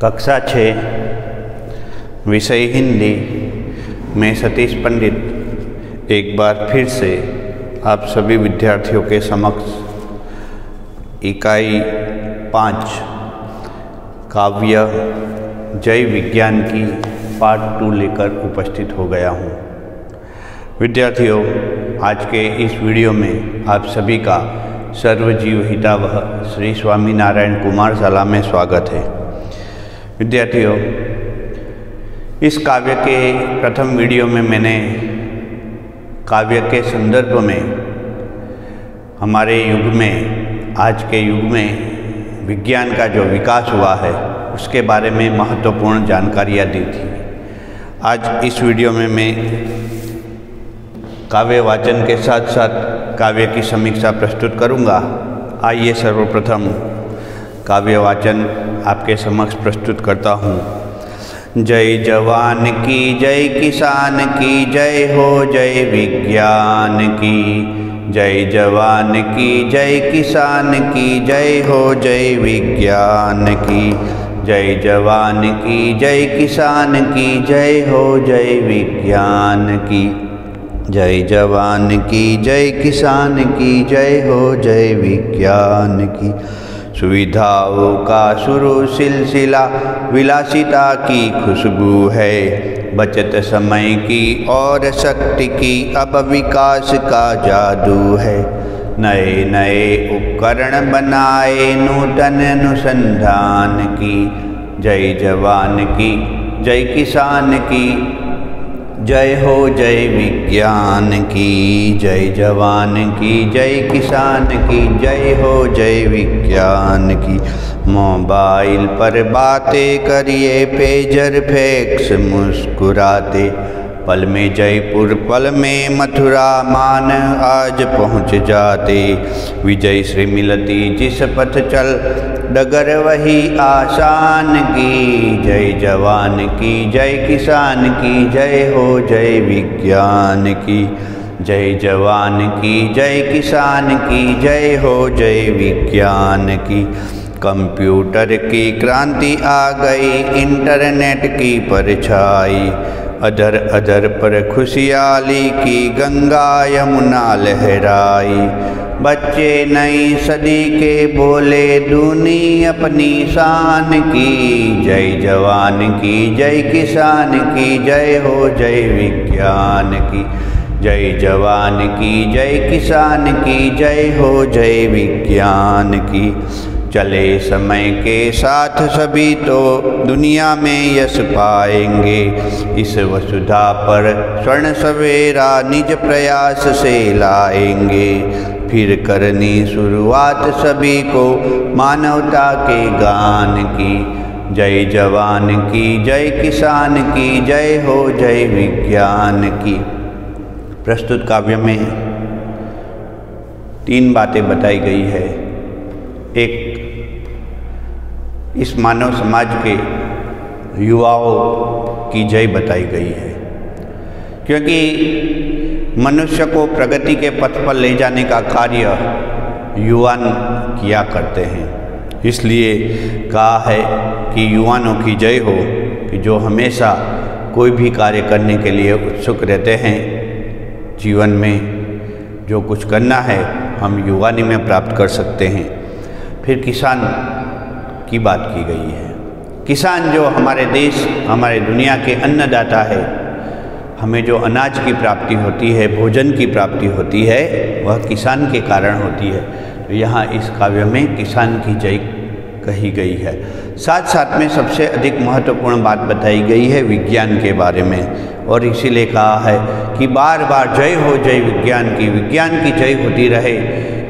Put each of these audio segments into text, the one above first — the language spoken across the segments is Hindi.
कक्षा 6 विषय हिंदी में सतीश पंडित एक बार फिर से आप सभी विद्यार्थियों के समक्ष इकाई 5 काव्य जय विज्ञान की पार्ट 2 लेकर उपस्थित हो गया हूँ। विद्यार्थियों, आज के इस वीडियो में आप सभी का सर्वजीव हितावह श्री स्वामी नारायण कुमार शाला में स्वागत है। विद्यार्थियों, इस काव्य के प्रथम वीडियो में मैंने काव्य के संदर्भ में हमारे युग में, आज के युग में विज्ञान का जो विकास हुआ है उसके बारे में महत्वपूर्ण जानकारियाँ दी थी। आज इस वीडियो में मैं काव्य वाचन के साथ साथ काव्य की समीक्षा प्रस्तुत करूंगा। आइए सर्वप्रथम काव्य वाचन आपके समक्ष प्रस्तुत करता हूँ। जय जवान की जय, किसान की जय हो, जय विज्ञान की जय। जवान की जय, किसान की जय हो, जय विज्ञान की जय। जवान की जय, किसान की जय हो, जय विज्ञान की जय। जवान की जय, किसान की जय हो, जय विज्ञान की। सुविधाओं का शुरू सिलसिला, विलासिता की खुशबू है। बचत समय की और शक्ति की अब विकास का जादू है। नए नए उपकरण बनाए, नूतन अनुसंधान की जय। जवान की जय, किसान की जय हो, जय विज्ञान की जय। जवान की जय, किसान की जय हो, जय विज्ञान की। मोबाइल पर बातें करिए, पेजर फैक्स मुस्कुराते। पल में जयपुर, पल में मथुरा, मान आज पहुँच जाते। विजय श्री मिलती जिस पथ चल, डगर वही आसान की जय। जवान की जय, किसान की जय हो, जय विज्ञान की जय। जवान की जय, किसान की जय हो, जय विज्ञान की। कंप्यूटर की क्रांति आ गई, इंटरनेट की परछाई। अदर अदर पर खुशहाली की गंगा यमुना लहराई। बच्चे नई सदी के बोले, दूनी अपनी शान की जय। जवान की जय, किसान की जय हो, जय विज्ञान की जय। जवान की जय, किसान की जय हो, जय विज्ञान की। चले समय के साथ सभी तो दुनिया में यश पाएंगे। इस वसुधा पर स्वर्ण सवेरा निज प्रयास से लाएंगे। फिर करनी शुरुआत सभी को मानवता के गान की जय। जवान की जय, किसान की जय हो, जय विज्ञान की। प्रस्तुत काव्य में 3 बातें बताई गई है। एक, इस मानव समाज के युवाओं की जय बताई गई है, क्योंकि मनुष्य को प्रगति के पथ पर ले जाने का कार्य युवान किया करते हैं। इसलिए कहा है कि युवानों की जय हो, कि जो हमेशा कोई भी कार्य करने के लिए उत्सुक रहते हैं। जीवन में जो कुछ करना है हम युवानी में प्राप्त कर सकते हैं। फिर किसान की बात की गई है। किसान जो हमारे देश, हमारे दुनिया के अन्नदाता है। हमें जो अनाज की प्राप्ति होती है, भोजन की प्राप्ति होती है, वह किसान के कारण होती है। तो यहाँ इस काव्य में किसान की जय कही गई है। साथ साथ में सबसे अधिक महत्वपूर्ण बात बताई गई है विज्ञान के बारे में, और इसीलिए कहा है कि बार बार जय हो, जय विज्ञान की। विज्ञान की जय होती रहे,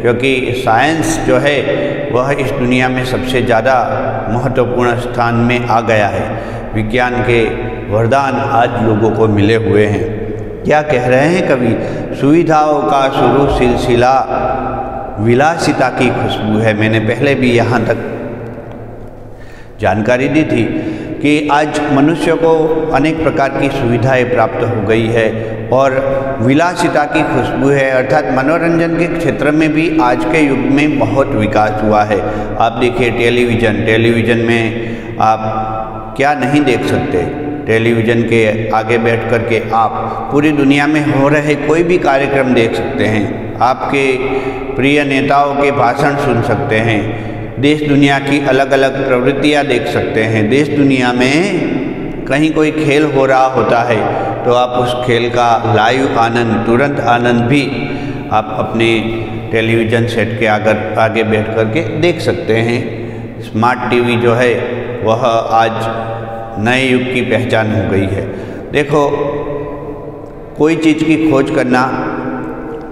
क्योंकि साइंस जो है वह इस दुनिया में सबसे ज़्यादा महत्वपूर्ण स्थान में आ गया है। विज्ञान के वरदान आज लोगों को मिले हुए हैं। क्या कह रहे हैं कवि? सुविधाओं का शुरू सिलसिला, विलासिता की खुशबू है। मैंने पहले भी यहाँ तक जानकारी दी थी कि आज मनुष्य को अनेक प्रकार की सुविधाएं प्राप्त हो गई है और विलासिता की खुशबू है, अर्थात मनोरंजन के क्षेत्र में भी आज के युग में बहुत विकास हुआ है। आप देखिए टेलीविज़न में आप क्या नहीं देख सकते। टेलीविज़न के आगे बैठ कर के आप पूरी दुनिया में हो रहे कोई भी कार्यक्रम देख सकते हैं, आपके प्रिय नेताओं के भाषण सुन सकते हैं, देश दुनिया की अलग अलग प्रवृत्तियां देख सकते हैं। देश दुनिया में कहीं कोई खेल हो रहा होता है तो आप उस खेल का लाइव आनंद, तुरंत आनंद भी आप अपने टेलीविज़न सेट के आगे बैठ कर के देख सकते हैं। स्मार्ट टीवी जो है वह आज नए युग की पहचान हो गई है। देखो, कोई चीज़ की खोज करना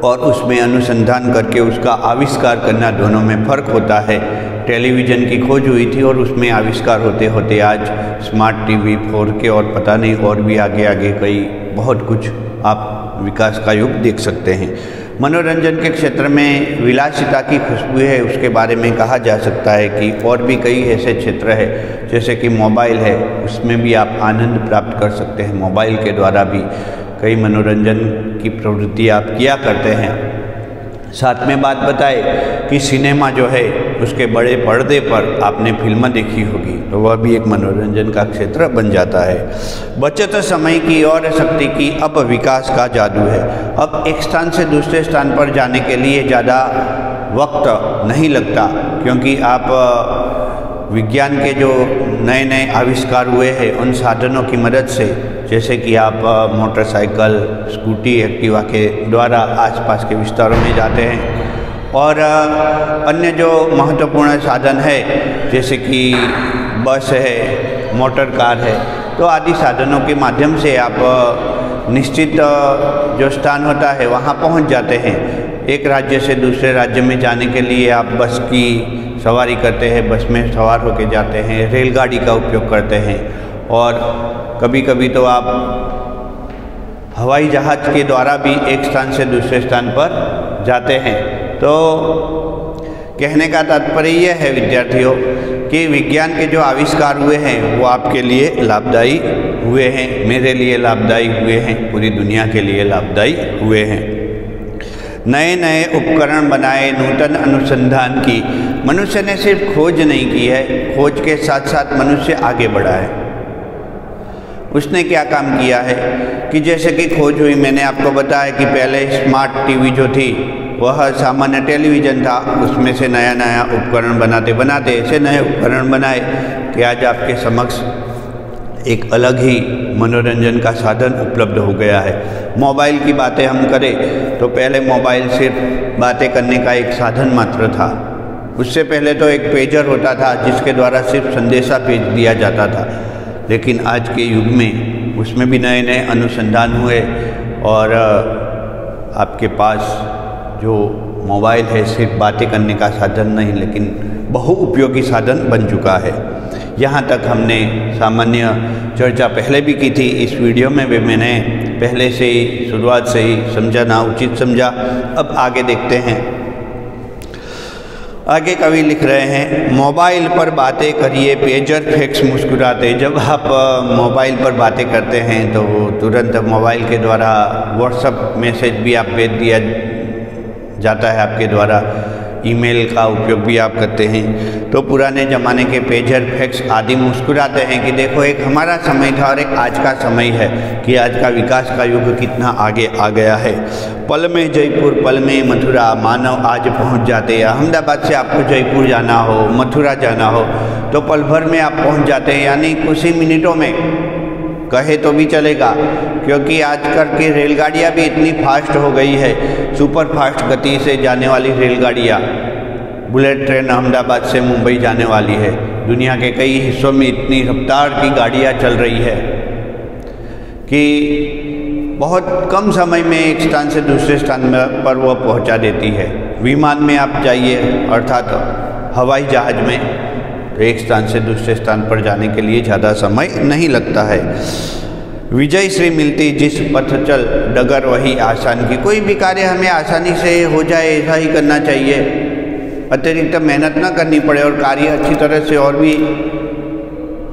और उसमें अनुसंधान करके उसका आविष्कार करना, दोनों में फ़र्क होता है। टेलीविज़न की खोज हुई थी और उसमें आविष्कार होते होते आज स्मार्ट टीवी, 4K और पता नहीं और भी आगे आगे कई बहुत कुछ आप विकास का युग देख सकते हैं। मनोरंजन के क्षेत्र में विलासिता की खुशबू है, उसके बारे में कहा जा सकता है कि और भी कई ऐसे क्षेत्र है, जैसे कि मोबाइल है, उसमें भी आप आनंद प्राप्त कर सकते हैं। मोबाइल के द्वारा भी कई मनोरंजन की प्रवृत्ति आप किया करते हैं। साथ में बात बताए कि सिनेमा जो है उसके बड़े पर्दे पर आपने फिल्म देखी होगी, तो वह भी एक मनोरंजन का क्षेत्र बन जाता है। बचत समय की और शक्ति की अब विकास का जादू है। अब एक स्थान से दूसरे स्थान पर जाने के लिए ज़्यादा वक्त नहीं लगता, क्योंकि आप विज्ञान के जो नए नए आविष्कार हुए हैं उन साधनों की मदद से, जैसे कि आप मोटरसाइकिल, स्कूटी, एक्टिवा के द्वारा आसपास के विस्तारों में जाते हैं, और अन्य जो महत्वपूर्ण साधन है जैसे कि बस है, मोटर कार है, तो आदि साधनों के माध्यम से आप निश्चित जो स्थान होता है वहाँ पहुँच जाते हैं। एक राज्य से दूसरे राज्य में जाने के लिए आप बस की सवारी करते हैं, बस में सवार होकर जाते हैं, रेलगाड़ी का उपयोग करते हैं, और कभी कभी तो आप हवाई जहाज़ के द्वारा भी एक स्थान से दूसरे स्थान पर जाते हैं। तो कहने का तात्पर्य यह है विद्यार्थियों कि विज्ञान के जो आविष्कार हुए हैं वो आपके लिए लाभदायी हुए हैं, मेरे लिए लाभदायी हुए हैं, पूरी दुनिया के लिए लाभदायी हुए हैं। नए नए उपकरण बनाए, नूतन अनुसंधान की। मनुष्य ने सिर्फ खोज नहीं की है, खोज के साथ साथ मनुष्य आगे बढ़ा है। उसने क्या काम किया है कि जैसे कि खोज हुई, मैंने आपको बताया कि पहले स्मार्ट टीवी जो थी वह सामान्य टेलीविज़न था, उसमें से नया नया उपकरण बनाते बनाते ऐसे नए उपकरण बनाए कि आज आपके समक्ष एक अलग ही मनोरंजन का साधन उपलब्ध हो गया है। मोबाइल की बातें हम करें तो पहले मोबाइल सिर्फ बातें करने का एक साधन मात्र था। उससे पहले तो एक पेजर होता था जिसके द्वारा सिर्फ संदेशा भेज दिया जाता था, लेकिन आज के युग में उसमें भी नए नए अनुसंधान हुए और आपके पास जो मोबाइल है सिर्फ बातें करने का साधन नहीं लेकिन बहुउपयोगी साधन बन चुका है। यहाँ तक हमने सामान्य चर्चा पहले भी की थी, इस वीडियो में भी मैंने पहले से ही शुरुआत से ही समझाना उचित समझा। अब आगे देखते हैं। आगे कवि लिख रहे हैं, मोबाइल पर बातें करिए, पेजर फैक्स मुस्कुराते। जब आप मोबाइल पर बातें करते हैं तो तुरंत मोबाइल के द्वारा व्हाट्सएप मैसेज भी आप भेज दिया जाता है आपके द्वारा, ईमेल का उपयोग भी आप करते हैं। तो पुराने ज़माने के पेजर फैक्स आदि मुस्कुराते हैं कि देखो एक हमारा समय था और एक आज का समय है कि आज का विकास का युग कितना आगे आ गया है। पल में जयपुर, पल में मथुरा, मानव आज पहुंच जाते हैं। अहमदाबाद से आपको जयपुर जाना हो, मथुरा जाना हो तो पल भर में आप पहुंच जाते हैं, यानी कुछ ही मिनटों में कहे तो भी चलेगा, क्योंकि आजकल की रेलगाड़ियाँ भी इतनी फास्ट हो गई है, सुपर फास्ट गति से जाने वाली रेलगाड़ियाँ, बुलेट ट्रेन अहमदाबाद से मुंबई जाने वाली है। दुनिया के कई हिस्सों में इतनी रफ्तार की गाड़ियाँ चल रही है कि बहुत कम समय में एक स्थान से दूसरे स्थान पर वो पहुँचा देती है। विमान में आप जाइए अर्थात हवाई जहाज़ में, तो एक स्थान से दूसरे स्थान पर जाने के लिए ज़्यादा समय नहीं लगता है। विजय श्री मिलती जिस पथ चल, डगर वही आसान की। कोई भी कार्य हमें आसानी से हो जाए ऐसा ही करना चाहिए, अतिरिक्त मेहनत ना करनी पड़े और कार्य अच्छी तरह से और भी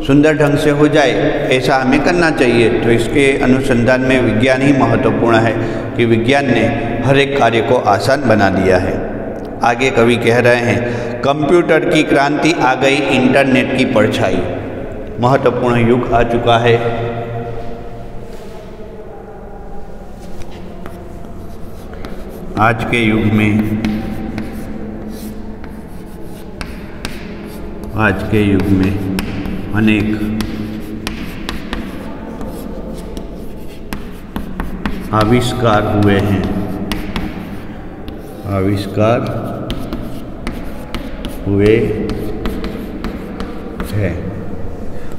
सुंदर ढंग से हो जाए ऐसा हमें करना चाहिए। तो इसके अनुसंधान में विज्ञान ही महत्वपूर्ण है कि विज्ञान ने हर एक कार्य को आसान बना दिया है। आगे कवि कह रहे हैं, कंप्यूटर की क्रांति आ गई, इंटरनेट की परछाई। महत्वपूर्ण युग आ चुका है। आज के युग में अनेक आविष्कार हुए हैं।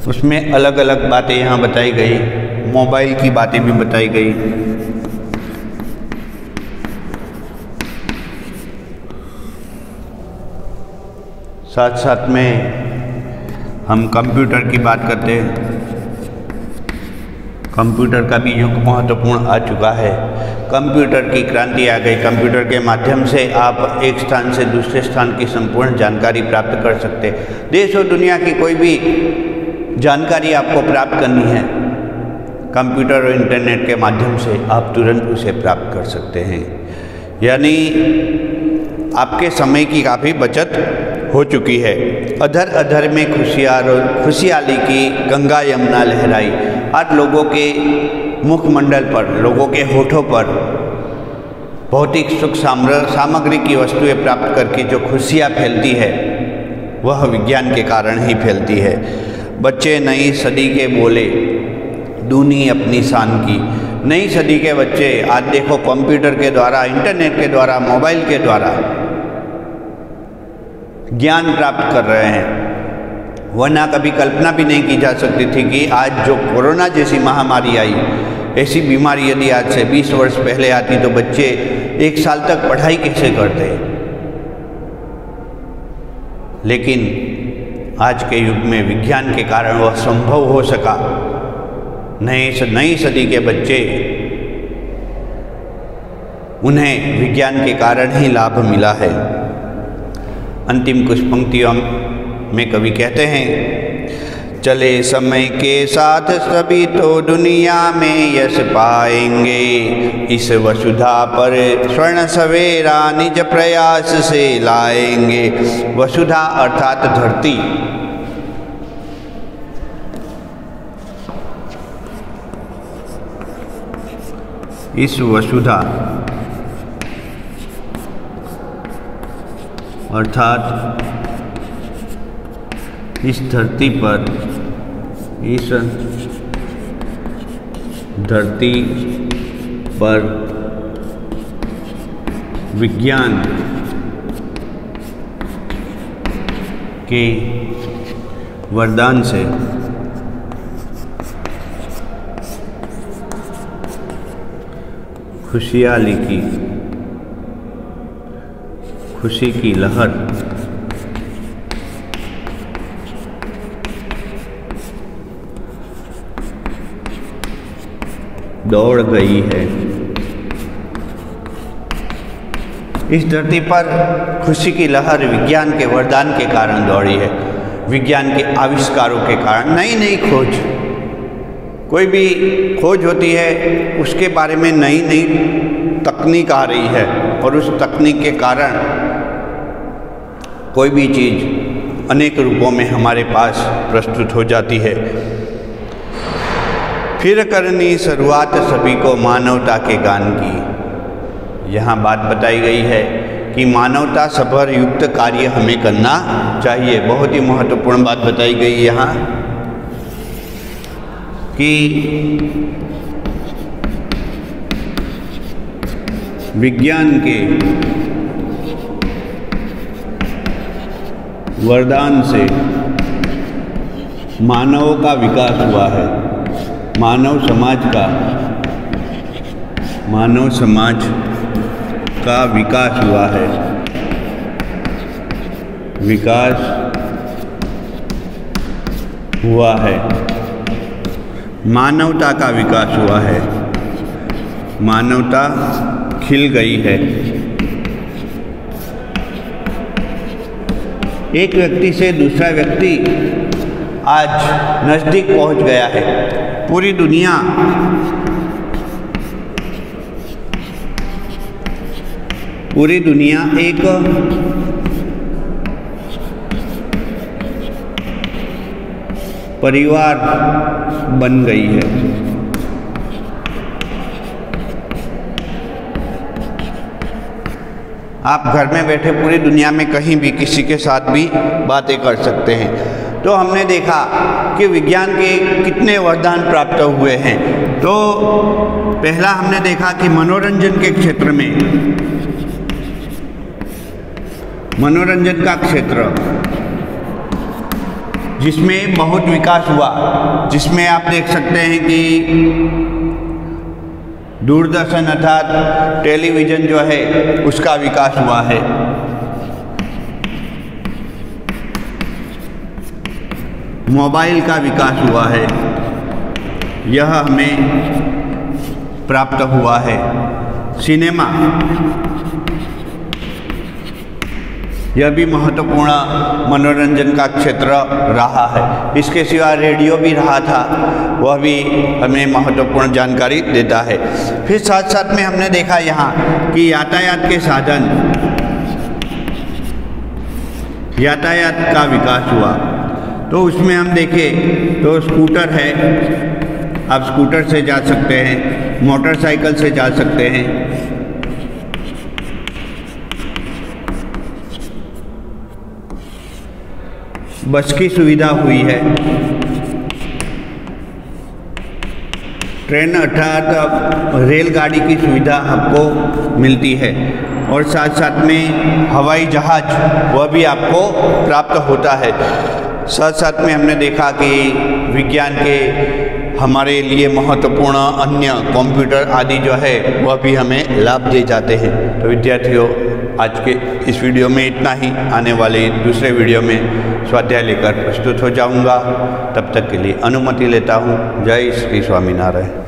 उसमें अलग अलग बातें यहाँ बताई गई, मोबाइल की बातें भी बताई गई। साथ साथ में हम कंप्यूटर की बात करते हैं। कंप्यूटर का भी युग महत्वपूर्ण आ चुका है। कंप्यूटर की क्रांति आ गई। कंप्यूटर के माध्यम से आप एक स्थान से दूसरे स्थान की संपूर्ण जानकारी प्राप्त कर सकते हैं। देश और दुनिया की कोई भी जानकारी आपको प्राप्त करनी है, कंप्यूटर और इंटरनेट के माध्यम से आप तुरंत उसे प्राप्त कर सकते हैं। यानी आपके समय की काफ़ी बचत हो चुकी है। अधर अधर में खुशहाली की गंगा यमुना लहराई। आज लोगों के मुखमंडल पर, लोगों के होठों पर भौतिक सुख सामग्री की वस्तुएं प्राप्त करके जो खुशियाँ फैलती है वह विज्ञान के कारण ही फैलती है। बच्चे नई सदी के बोले, दूनी अपनी शान की। नई सदी के बच्चे आज देखो कंप्यूटर के द्वारा, इंटरनेट के द्वारा, मोबाइल के द्वारा ज्ञान प्राप्त कर रहे हैं। वरना कभी कल्पना भी नहीं की जा सकती थी कि आज जो कोरोना जैसी महामारी आई, ऐसी बीमारी यदि आज से 20 वर्ष पहले आती तो बच्चे 1 साल तक पढ़ाई कैसे करते। लेकिन आज के युग में विज्ञान के कारण वह संभव हो सका। नई सदी के बच्चे, उन्हें विज्ञान के कारण ही लाभ मिला है। अंतिम कुछ पंक्तियों में कवि कहते हैं, चले समय के साथ सभी तो दुनिया में यश पाएंगे। इस वसुधा पर स्वर्ण सवेरा निज प्रयास से लाएंगे। वसुधा अर्थात धरती। इस वसुधा अर्थात इस धरती पर विज्ञान के वरदान से खुशी की लहर दौड़ गई है। इस धरती पर खुशी की लहर विज्ञान के वरदान के कारण दौड़ी है। विज्ञान के आविष्कारों के कारण नई नई खोज, कोई भी खोज होती है उसके बारे में नई नई तकनीक आ रही है और उस तकनीक के कारण कोई भी चीज़ अनेक रूपों में हमारे पास प्रस्तुत हो जाती है। फिर करनी शुरुआत सभी को मानवता के गान की। यहाँ बात बताई गई है कि मानवता सभर युक्त कार्य हमें करना चाहिए। बहुत ही महत्वपूर्ण बात बताई गई यहाँ कि विज्ञान के वरदान से मानव का विकास हुआ है। मानव समाज का विकास हुआ है। मानवता का विकास हुआ है। मानवता खिल गई है। एक व्यक्ति से दूसरा व्यक्ति आज नज़दीक पहुंच गया है। पूरी दुनिया एक परिवार बन गई है। आप घर में बैठे पूरी दुनिया में कहीं भी किसी के साथ भी बातें कर सकते हैं। तो हमने देखा कि विज्ञान के कितने वरदान प्राप्त हुए हैं। तो पहला हमने देखा कि मनोरंजन के क्षेत्र में, मनोरंजन का क्षेत्र जिसमें बहुत विकास हुआ, जिसमें आप देख सकते हैं कि दूरदर्शन अर्थात टेलीविज़न जो है उसका विकास हुआ है। मोबाइल का विकास हुआ है, यह हमें प्राप्त हुआ है। सिनेमा, यह भी महत्वपूर्ण मनोरंजन का क्षेत्र रहा है। इसके सिवा रेडियो भी रहा था, वह भी हमें महत्वपूर्ण जानकारी देता है। फिर साथ साथ में हमने देखा यहाँ कि यातायात के साधन, यातायात का विकास हुआ। तो उसमें हम देखें तो स्कूटर है, आप स्कूटर से जा सकते हैं, मोटरसाइकिल से जा सकते हैं। बस की सुविधा हुई है, ट्रेन अर्थात रेलगाड़ी की सुविधा आपको मिलती है, और साथ साथ में हवाई जहाज वह भी आपको प्राप्त होता है। साथ साथ में हमने देखा कि विज्ञान के हमारे लिए महत्वपूर्ण अन्य कंप्यूटर आदि जो है वह भी हमें लाभ दे जाते हैं। तो विद्यार्थियों, आज के इस वीडियो में इतना ही। आने वाले दूसरे वीडियो में स्वाध्याय लेकर प्रस्तुत हो जाऊंगा। तब तक के लिए अनुमति लेता हूँ। जय श्री स्वामीनारायण।